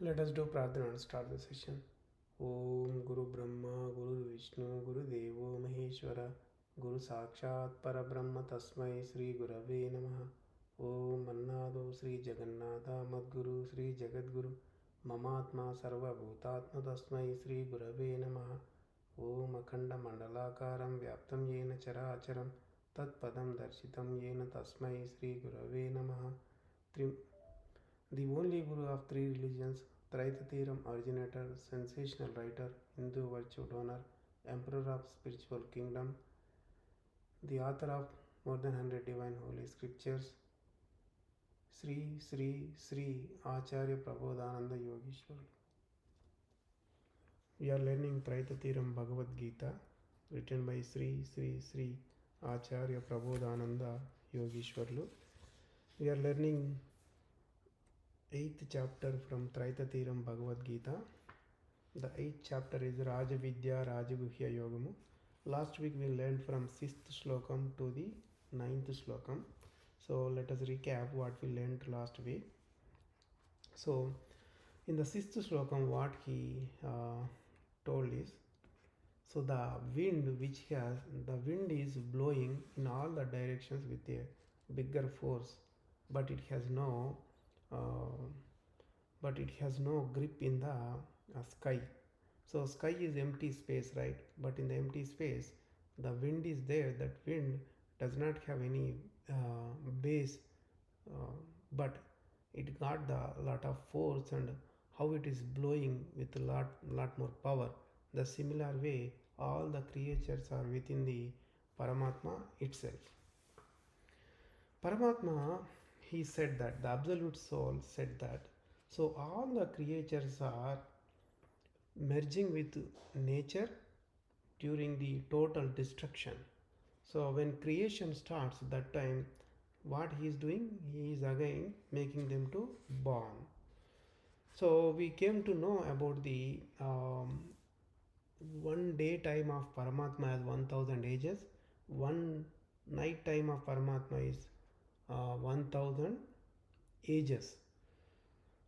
Let us do Pradhana and start the session. Om Guru Brahma Guru Vishnu Guru Devo Maheshwara Guru Sakshat Parabrahma Tasmai Sri Gurave Namaha. Om Annado Sri Jagannatha Madguru Sri Jagadguru Mamatma Sarva Bhutatma Tasmai Sri Gurave Namaha. Om Akhanda Mandalakaram Vyaptam Yena Characharam Tat Padam Darshitam Yena Tasmai Sri Gurave Namaha. The only Guru of three religions, Traitatiram originator, sensational writer, Hindu virtue donor, emperor of spiritual kingdom, the author of more than 100 divine holy scriptures, Sri Sri Sri Acharya Prabodhananda Yogeshwar. We are learning Traitatiram Bhagavad Gita, written by Sri Sri Sri Acharya Prabodhananda Yogeshwarlu. We are learning 8th chapter from Traitatiram Bhagavad Gita. The 8th chapter is Raja Vidya Raja Guhya Yogamu. Last week we learned from 6th Shlokam to the 9th Shlokam. So let us recap what we learned last week. So in the 6th Shlokam what he told is, so the wind is blowing in all the directions with a bigger force, but it has no grip in the sky. So sky is empty space, right? But in the empty space the wind is there. That wind does not have any base, but it got the lot of force, and how it is blowing with a lot more power. The similar way all the creatures are within the Paramatma itself. Paramatma, he said that, the absolute soul said that, so all the creatures are merging with nature during the total destruction. So when creation starts, that time what he is doing, he is again making them to born. So we came to know about the one day time of Paramatma as 1000 ages, one night time of Paramatma is 1000 ages,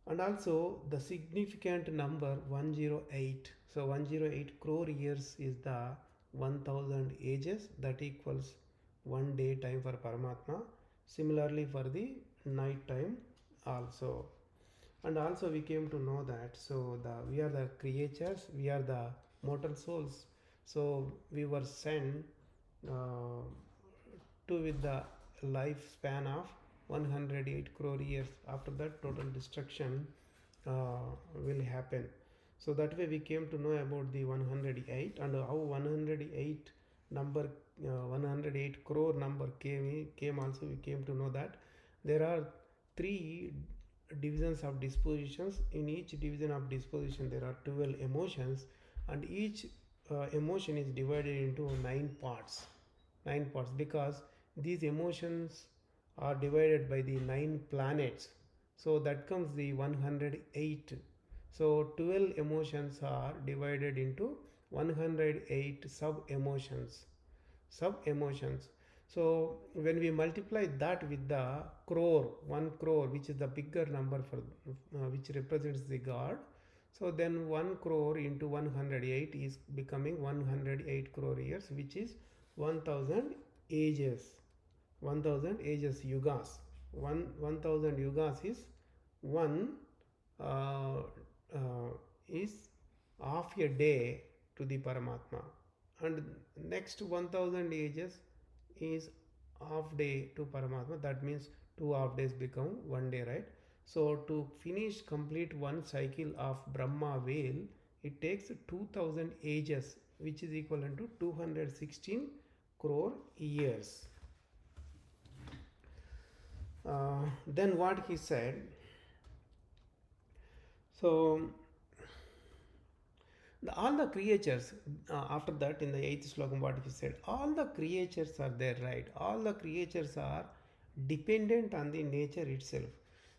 and also the significant number 108. So 108 crore years is the 1000 ages, that equals one day time for Paramatma. Similarly for the night time also. And also we came to know that, so we are the creatures, we are the mortal souls. So we were sent to with the lifespan of 108 crore years. After that total destruction will happen. So that way we came to know about the 108, and how 108 number 108 crore number came also. We came to know that there are three divisions of dispositions. In each division of disposition there are 12 emotions, and each emotion is divided into 9 parts, because these emotions are divided by the 9 planets. So that comes the 108. So 12 emotions are divided into 108 sub emotions. So when we multiply that with the crore, 1 crore, which is the bigger number for which represents the God, so then 1 crore into 108 is becoming 108 crore years, which is 1000 ages. 1000 ages, yugas. 1000 yugas is one uh, is half a day to the Paramatma, and next 1000 ages is half day to Paramatma. That means 2 half days become 1 day, right? So to finish complete one cycle of Brahma wheel, it takes 2000 ages, which is equivalent to 216 crore years. Then what he said, so all the creatures, after that in the 8th slokam what he said, all the creatures are there, right? All the creatures are dependent on the nature itself.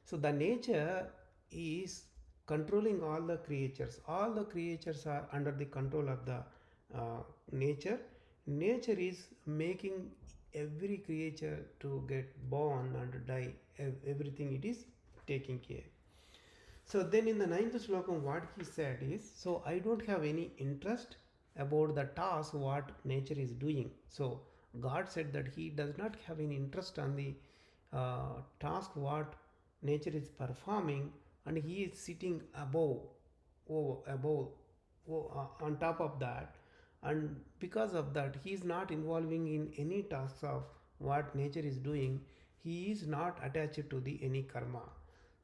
So the nature is controlling all the creatures. All the creatures are under the control of the nature. Nature is making every creature to get born and die. Everything it is taking care. So then in the ninth slokam, what he said is, so I don't have any interest about the task what nature is doing. So God said that he does not have any interest on the task what nature is performing, and he is sitting above, above, on top of that, and because of that he is not involving in any tasks of what nature is doing. He is not attached to the any karma.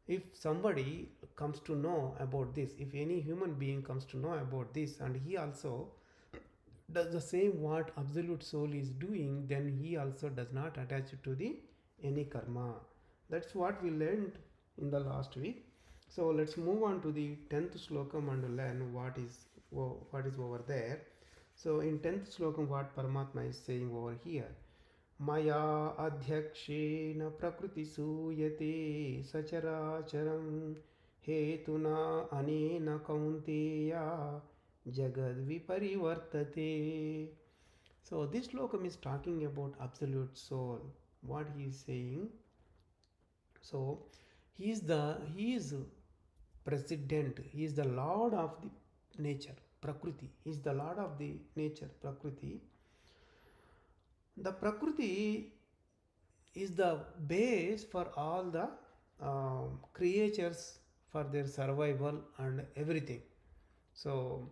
If somebody comes to know about this, if any human being comes to know about this, and he also does the same what absolute soul is doing, then he also does not attach it to the any karma. That's what we learned in the last week. So let's move on to the 10th slokam and learn what is over there. So in 10th slokam, what Paramatma is saying over here, मया अध्यक्षेण प्रकृतिसूयते सचराचरं हेतुना अनेन कौन्तेया जगद्विपरिवर्तते. So this slokam is talking about absolute soul. What he is saying, so he is president, he is the lord of the nature, prakriti. He is the lord of the nature, prakriti. The prakriti is the base for all the creatures for their survival and everything. So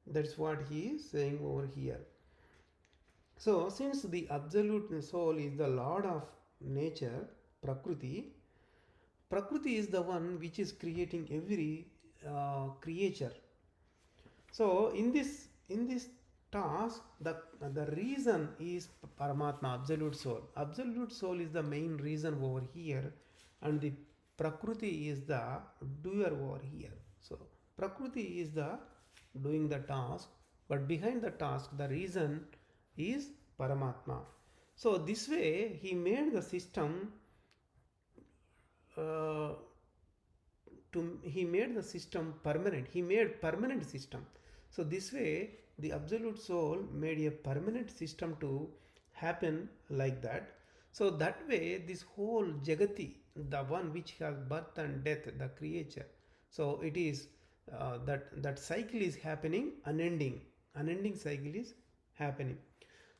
that's what he is saying over here. So since the absolute soul is the lord of nature, prakriti, prakriti is the one which is creating every creature. So in this task, the reason is Paramatma, absolute soul. Absolute soul is the main reason over here, and the Prakriti is the doer over here. So Prakriti is the doing the task, but behind the task, the reason is Paramatma. So this way, he made the system. Uh, he made the system permanent. He made permanent system. So this way, the absolute soul made a permanent system to happen like that. So that way, this whole jagati, the one which has birth and death, the creature, so it is that cycle is happening unending. Unending cycle is happening.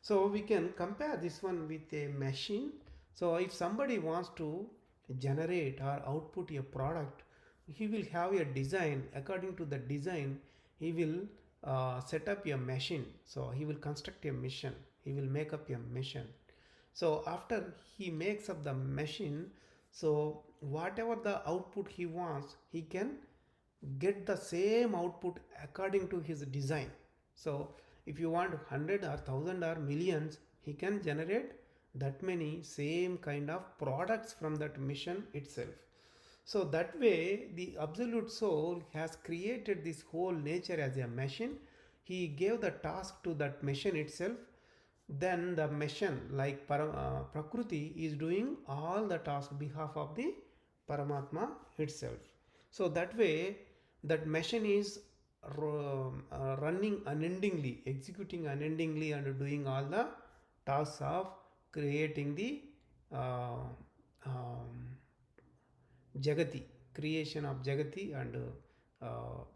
So we can compare this one with a machine. So if somebody wants to generate or output a product, he will have a design. According to the design, he will set up a machine. So he will construct a machine. He will make up a machine. So after he makes up the machine, so whatever the output he wants, he can get the same output according to his design. So if you want 100 or 1000 or millions, he can generate that many same kind of products from that mission itself. So that way, the absolute soul has created this whole nature as a machine. He gave the task to that machine itself. Then the machine, like Prakriti, is doing all the tasks behalf of the Paramatma itself. So that way, that machine is running unendingly, executing unendingly, and doing all the tasks of creating the uh, um, Jagati, creation of Jagati, and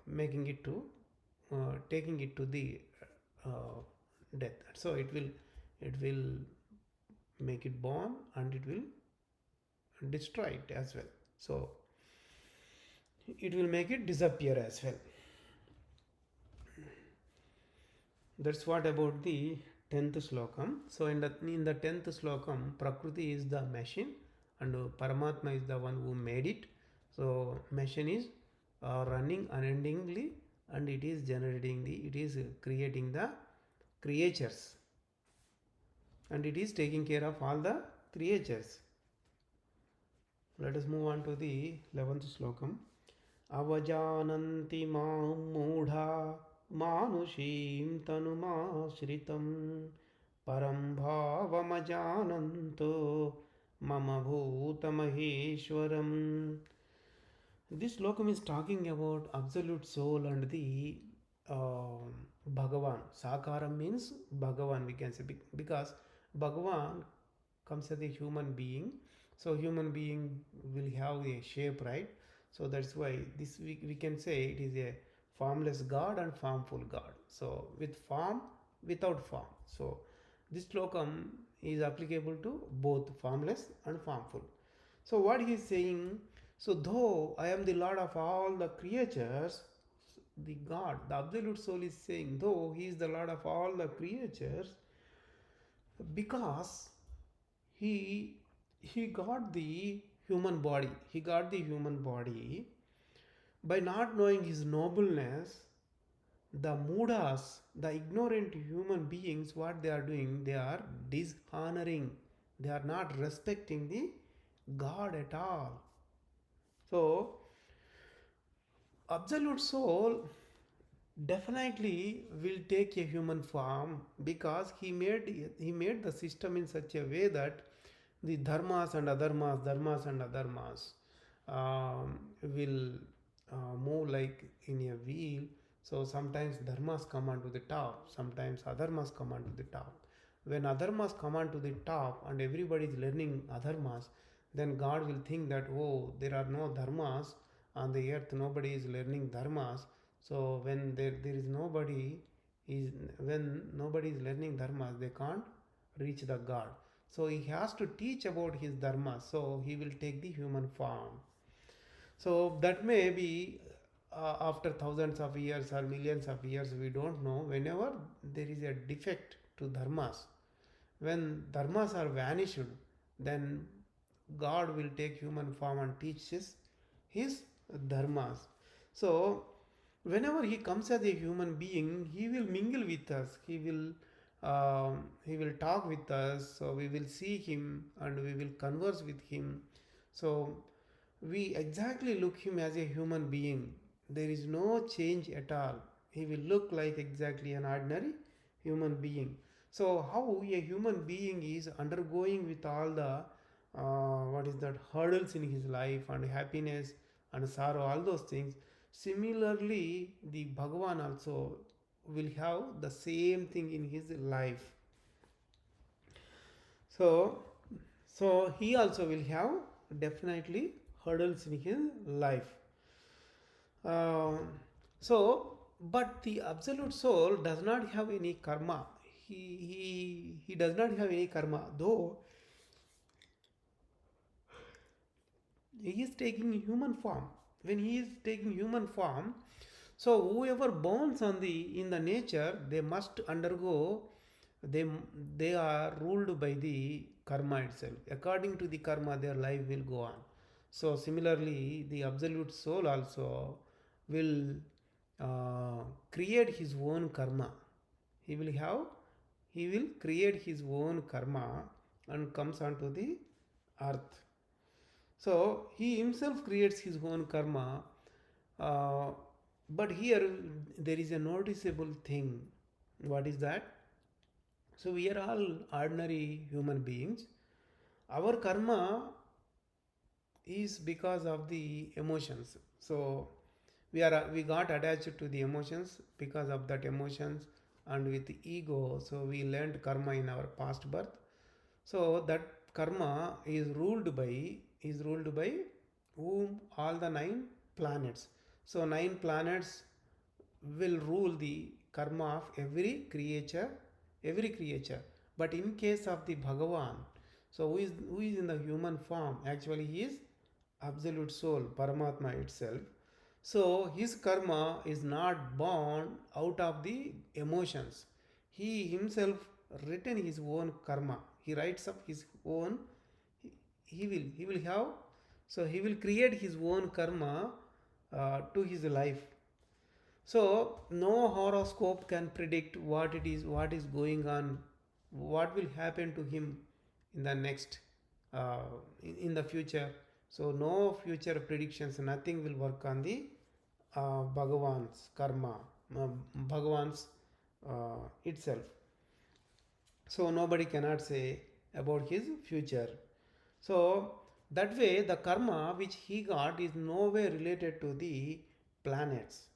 making it to taking it to the uh, death. So it will make it born, and it will destroy it as well. So it will make it disappear as well. That's what about the 10th slokam. So in the 10th slokam, Prakriti is the machine, and Paramatma is the one who made it. So machine is running unendingly, and it is creating the creatures, and it is taking care of all the creatures. Let us move on to the 11th slokam. अवजानन्ति मां मूढा मानुषीं तनुमाश्रितं परं भावमजानन्तो मम भूतमहेश्वरम्. This slokam is talking about absolute soul and the Bhagavan. Sakaram means Bhagavan, we can say, because Bhagavan comes as a human being. So human being will have a shape, right? So that's why this we can say it is a formless God and formful God. So with form, without form. So this slokam is applicable to both formless and formful. So what he is saying, so though I am the Lord of all the creatures, the God, the absolute soul is saying, though he is the Lord of all the creatures, because he he got the human body. He got the human body by not knowing his nobleness. The mudas, the ignorant human beings, what they are doing, they are dishonoring. They are not respecting the God at all. So, absolute soul definitely will take a human form because he made the system in such a way that the dharmas and adharmas will move like in a wheel. So sometimes dharmas come onto the top, sometimes adharmas come onto the top. When adharmas come onto the top and everybody is learning adharmas, then God will think that, oh, there are no dharmas on the earth, nobody is learning dharmas. So there is nobody is when nobody is learning dharmas, they can't reach the God. So he has to teach about his dharma. So he will take the human form. So that may be after thousands of years or millions of years, we don't know. Whenever there is a defect to dharmas, when dharmas are vanished, then God will take human form and teach his dharmas. So whenever he comes as a human being, he will mingle with us. He will talk with us. So we will see him and we will converse with him. So we exactly look him as a human being. There is no change at all. He will look like exactly an ordinary human being. So how a human being is undergoing with all the what is that hurdles in his life and happiness and sorrow, all those things. Similarly, the Bhagavan also will have the same thing in his life. So, so he also will have definitely hurdles in his life. Uh, so, but the absolute soul does not have any karma. He does not have any karma, though he is taking human form. When he is taking human form, so whoever borns on the in the nature, they must undergo, they they are ruled by the karma itself. According to the karma, their life will go on. So similarly, the absolute soul also will create his own karma. He will have, he will create his own karma and comes onto the earth. So he himself creates his own karma. Uh, but here there is a noticeable thing. What is that? So we are all ordinary human beings. Our karma is because of the emotions. So we got attached to the emotions because of that emotions, and with ego. So we learned karma in our past birth. So that karma is ruled by whom? All the nine planets. So nine planets will rule the karma of every creature. But in case of the Bhagavan, so who is in the human form? Actually, he is absolute soul, Paramatma itself. So his karma is not born out of the emotions. He himself written his own karma. He writes up his own. He will have. So he will create his own karma to his life. So no horoscope can predict what is going on, what will happen to him in the next, in the future. So no future predictions, nothing will work on the Bhagavan's karma, Bhagavan's itself. So nobody cannot say about his future. So that way, the karma which he got is no way related to the planets.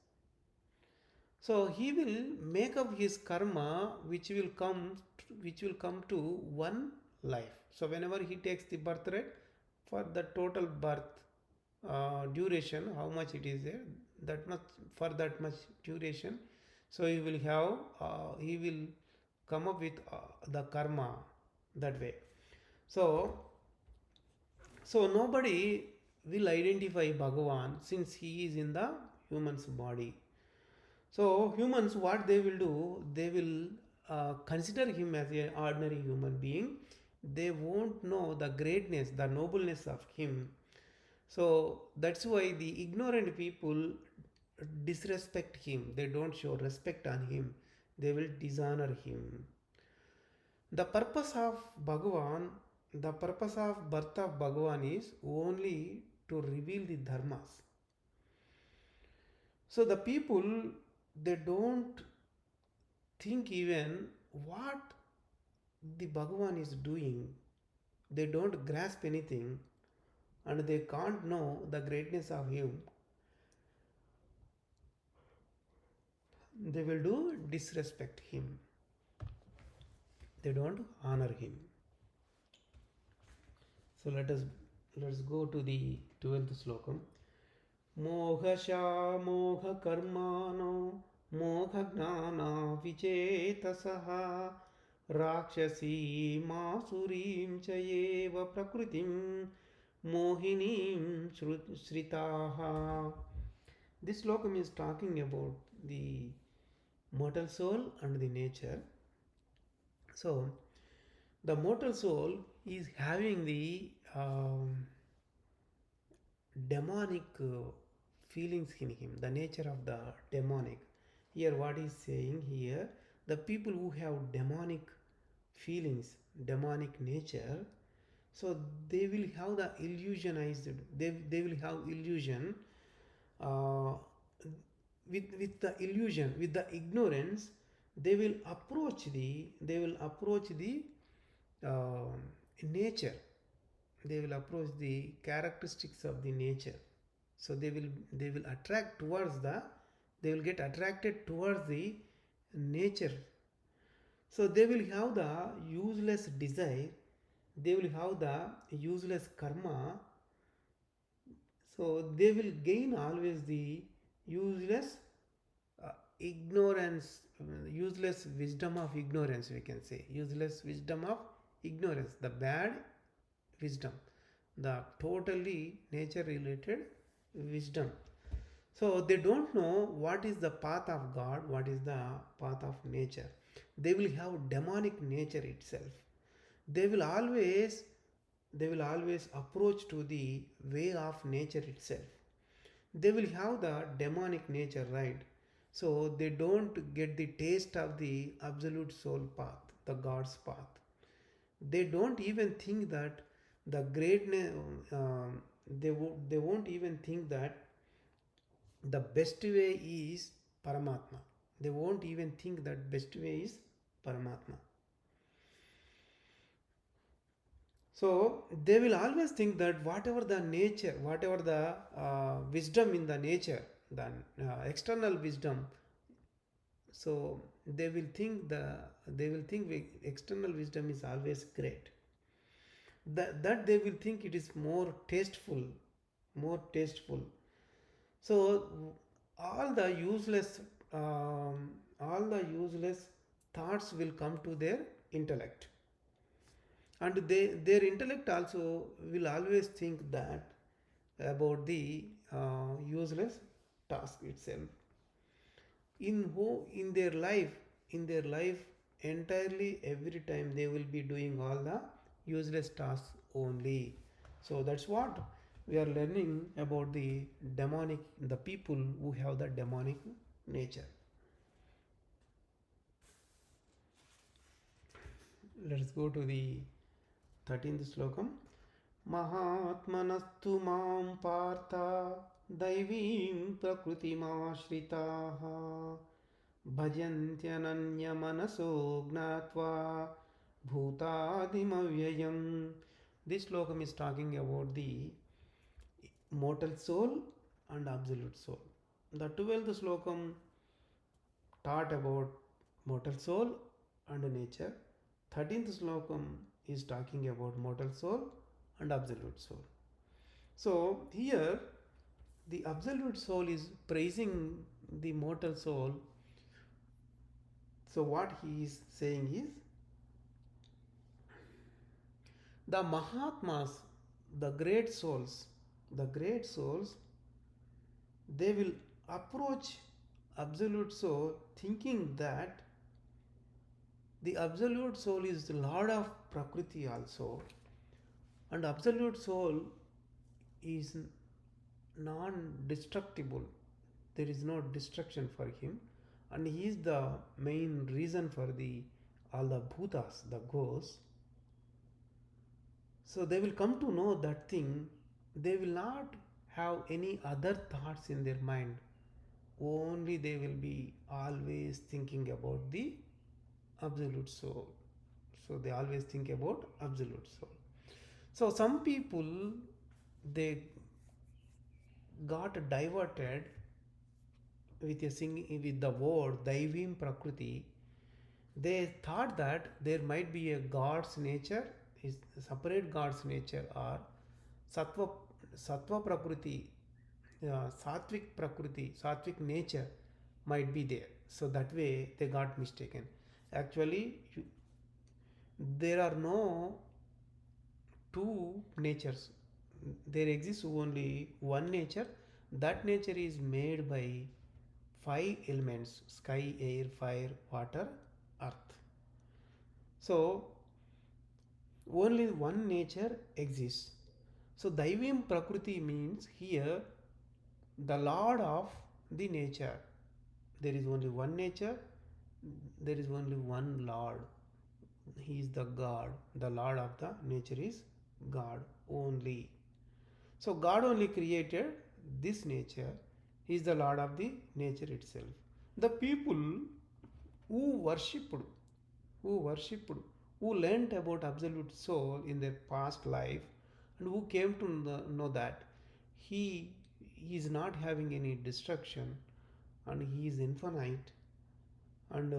So he will make up his karma which will come to one life. So whenever he takes the birth rate for the total birth, duration, how much it is there, that much, for that much duration. So he will come up with the karma that way. So nobody will identify Bhagavan since he is in the human's body. So humans, what they will do, they will consider him as an ordinary human being. They won't know the greatness, the nobleness of him. So that's why the ignorant people disrespect him. They don't show respect on him. They will dishonor him. The purpose of Bhagavan, the purpose of birth of Bhagavan is only to reveal the dharmas. So the people, they don't think even what the Bhagavan is doing. They don't grasp anything and they can't know the greatness of him. They will do disrespect him. They don't honor him. So let's go to the 12th slokam. Mohasha moha karmano moha gnana vichetasaha rakshasi masurim chayeva prakritim mohinim shritaha. This slokam is talking about the mortal soul and the nature. So the mortal soul is having the demonic feelings in him, the nature of the demonic. Here, what is saying here, the people who have demonic feelings, demonic nature, so they will have the illusionized, they will have illusion, uh, with the illusion, with the ignorance, they will approach the uh, nature, they will approach the characteristics of the nature. So they will attract towards the, they will get attracted towards the nature. So they will have the useless desire, they will have the useless karma. So they will gain always the useless ignorance, useless wisdom of ignorance, we can say useless wisdom of ignorance, the bad wisdom, the totally nature related wisdom. So they don't know what is the path of God, what is the path of nature. They will have demonic nature itself. They will always approach to the way of nature itself. They will have the demonic nature, right? So they don't get the taste of the absolute soul path, the God's path. They don't even think that the greatness, they won't even think that the best way is Paramatma. They won't even think that best way is Paramatma. So they will always think that whatever the nature, whatever the wisdom in the nature, the external wisdom, so they will think external wisdom is always great. That they will think it is more tasteful, more tasteful. So all the useless, all the useless thoughts will come to their intellect, and their intellect also will always think that about the useless task itself. In their life entirely, every time they will be doing all the useless tasks only. So that's what we are learning about the demonic, the people who have the demonic nature. Let's go to the 13th slokam. Mahatmanastu mam partha daivim prakrutimāśritaः bhajantyananya-manaso gnatva bhutadimavyayam. This slokam is talking about the mortal soul and absolute soul. The 12th slokam taught about mortal soul and nature. 13th slokam is talking about mortal soul and absolute soul. So here the absolute soul is praising the mortal soul. So what he is saying is, the Mahatmas, the great souls, they will approach absolute soul thinking that the absolute soul is the lord of prakriti also, and absolute soul is non-destructible. There is no destruction for him, and he is the main reason for the all the bhutas, the ghosts. So they will come to know that thing. They will not have any other thoughts in their mind. Only they will be always thinking about the absolute soul. So they always think about absolute soul. So some people, they got diverted with a with the word daivim prakriti. They thought that there might be a god's nature, is separate god's nature, or sattva sattva prakriti, sattvic prakriti, sattvic nature might be there. So that way they got mistaken. Actually, there are no two natures. There exists only one nature. That nature is made by five elements: sky, air, fire, water, earth. So only one nature exists. So Daivim Prakriti means here the Lord of the nature. There is only one nature, there is only one Lord. He is the God. The Lord of the nature is God only. So God only created this nature. He is the Lord of the nature itself. The people who worshipped, who worshipped, who learnt about absolute soul in their past life, and who came to know that he is not having any destruction, and he is infinite, and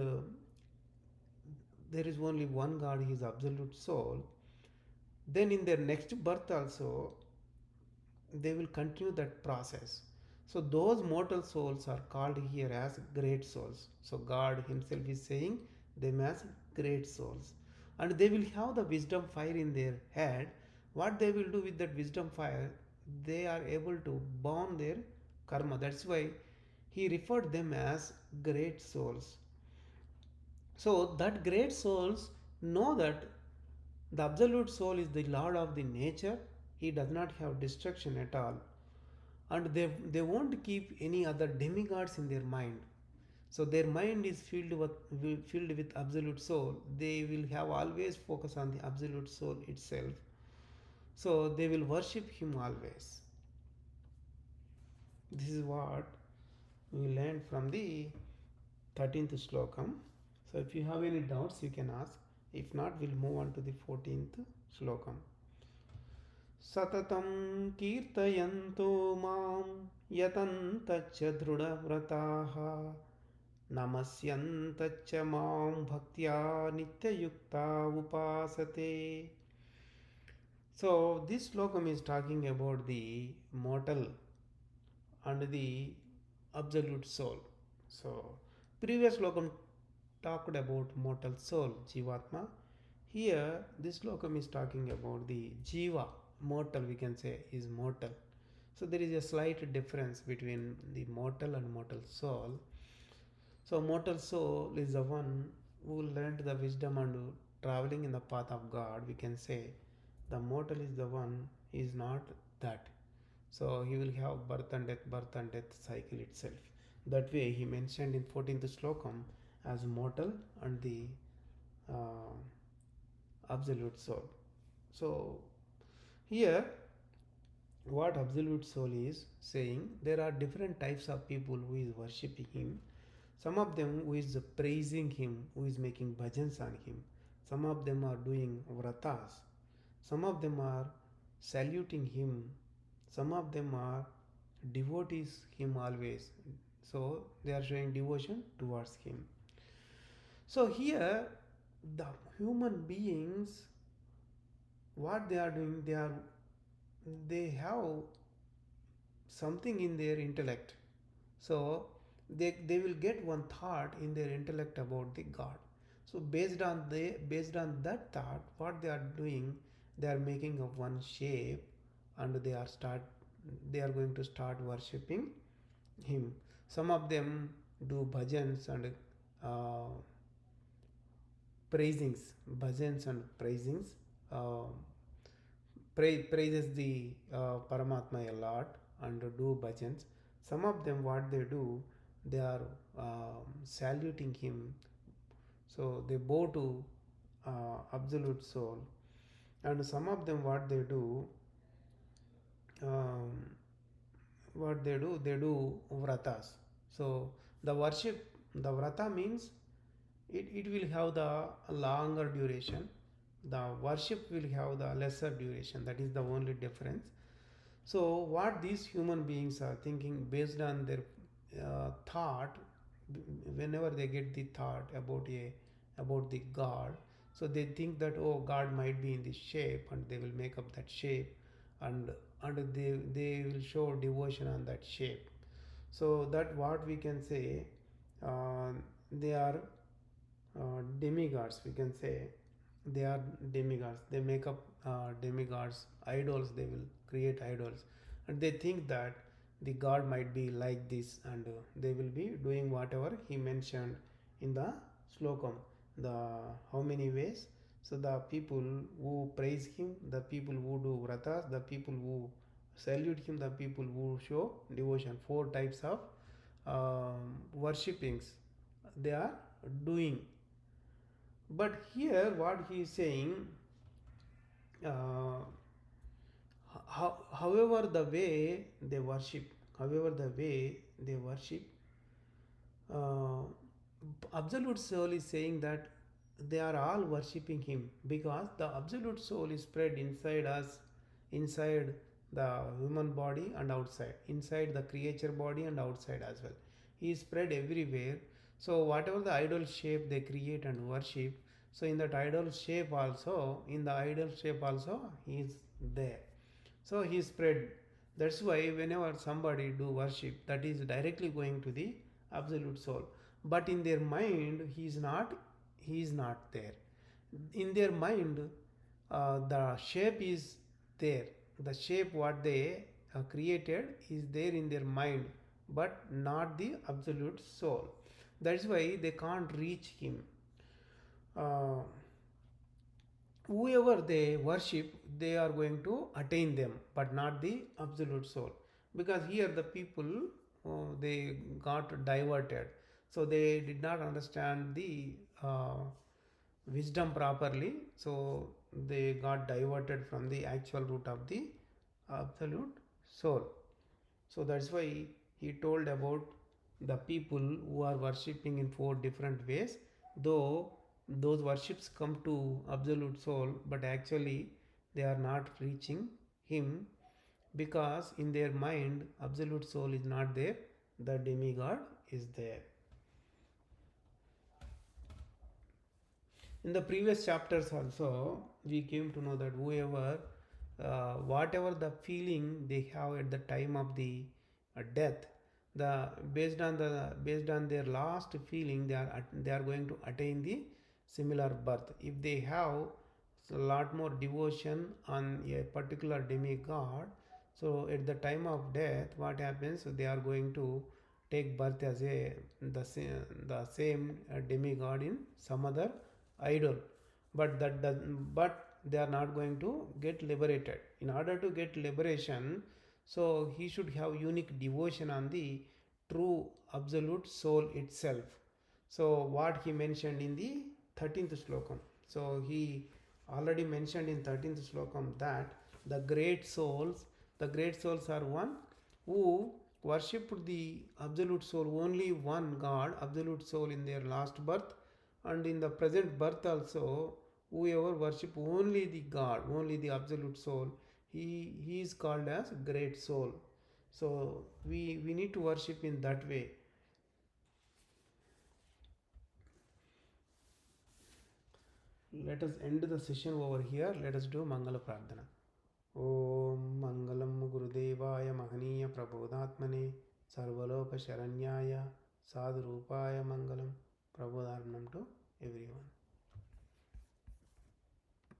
there is only one God, he is absolute soul. Then in their next birth also, they will continue that process. So those mortal souls are called here as great souls. So God himself is saying them as great souls. And they will have the wisdom fire in their head. What they will do with that wisdom fire, they are able to burn their karma. That's why he referred them as great souls. So that great souls know that the absolute soul is the lord of the nature. He does not have destruction at all, and they won't keep any other demigods in their mind. So their mind is filled with absolute soul. They will have always focus on the absolute soul itself. So they will worship him always. This is what we learned from the 13th Slokam. So if you have any doubts, you can ask. If not, we'll move on to the 14th Slokam. सततं कीर्तयन्तो मां यतन्तच्च दृढव्रताः नमस्यन्तच्च मां भक्त्या नित्ययुक्ता उपासते. So this slokam is talking about the mortal and the absolute soul. So previous slokam talked about mortal soul, Jivatma. Here this slokam is talking about the Jiva, mortal, we can say, is mortal. So there is a slight difference between the mortal and mortal soul. So mortal soul is the one who learned the wisdom and traveling in the path of God, we can say. The mortal is the one, he is not that. So he will have birth and death cycle itself. That way he mentioned in 14th slokam as mortal and the uh, absolute soul. So here what absolute soul is saying, there are different types of people who is worshipping him. Some of them who is praising him, who is making bhajans on him. Some of them are doing vratas. Some of them are saluting him. Some of them are devotees him always. So they are showing devotion towards him. So here the human beings, what they are doing, they have something in their intellect. So they will get one thought in their intellect about the God. So based on that thought, what they are doing, they are making of one shape, and they are going to start worshipping him. Some of them do bhajans and uh, praisings, bhajans and praisings. Uh, praises the Paramatma a lot and do bhajans. Some of them, what they do, they are saluting him. So they bow to Absolute Soul. And some of them, um, they do vratas. So the worship, the vrata means it will have the longer duration. The worship will have the lesser duration. That is the only difference. So, what these human beings are thinking based on their thought, whenever they get the thought about the God, so they think that, oh, God might be in this shape, and they will make up that shape, and they will show devotion on that shape. So that what we can say, uh, they are demigods, we can say. They are demigods. They make up demigods, idols. They will create idols, and they think that the god might be like this, and they will be doing whatever he mentioned in the slokam, the how many ways. So the people who praise him, the people who do vratas, the people who salute him, the people who show devotion, four types of worshippings they are doing. But here, what he is saying, uh, however the way they worship, however the way they worship, uh, Absolute Soul is saying that they are all worshipping Him, because the Absolute Soul is spread inside us, inside the human body and outside, inside the creature body and outside as well. He is spread everywhere. So, whatever the idol shape they create and worship, so in that idol shape also, in the idol shape also, He is there. So he spread. That's why whenever somebody do worship, that is directly going to the absolute soul. But in their mind, he is not there. In their mind, the shape is there. The shape what they created is there in their mind, but not the absolute soul. That's why they can't reach him. Uh, Whoever they worship, they are going to attain them, but not the absolute soul. Because here the people, they got diverted, so they did not understand the wisdom properly, so they got diverted from the actual root of the absolute soul. So that's why he told about the people who are worshipping in four different ways. Though those worships come to Absolute Soul, but actually they are not reaching Him, because in their mind Absolute Soul is not there, the demigod is there. In the previous chapters also, we came to know that whoever, whatever the feeling they have at the time of the death, the based on their last feeling, they are going to attain the similar birth. If they have a lot more devotion on a particular demigod, so at the time of death, what happens? They are going to take birth as the same demigod in some other idol. But they are not going to get liberated. In order to get liberation, so he should have unique devotion on the true absolute soul itself. So what he mentioned in the 13th slokam, so he already mentioned in 13th slokam that the great souls are one who worship the absolute soul, only one god, absolute soul, in their last birth and in the present birth also. Whoever worship only the god, only the absolute soul, he is called as great soul. So we need to worship in that way. Let us end the session over here. Let us do Mangala Prarthana. Om Mangalam Gurudevaya Mahaniya Prabodhatmane Sarvaloka Sharanyaya Sadhurupaya Mangalam. Prabodharnam to everyone.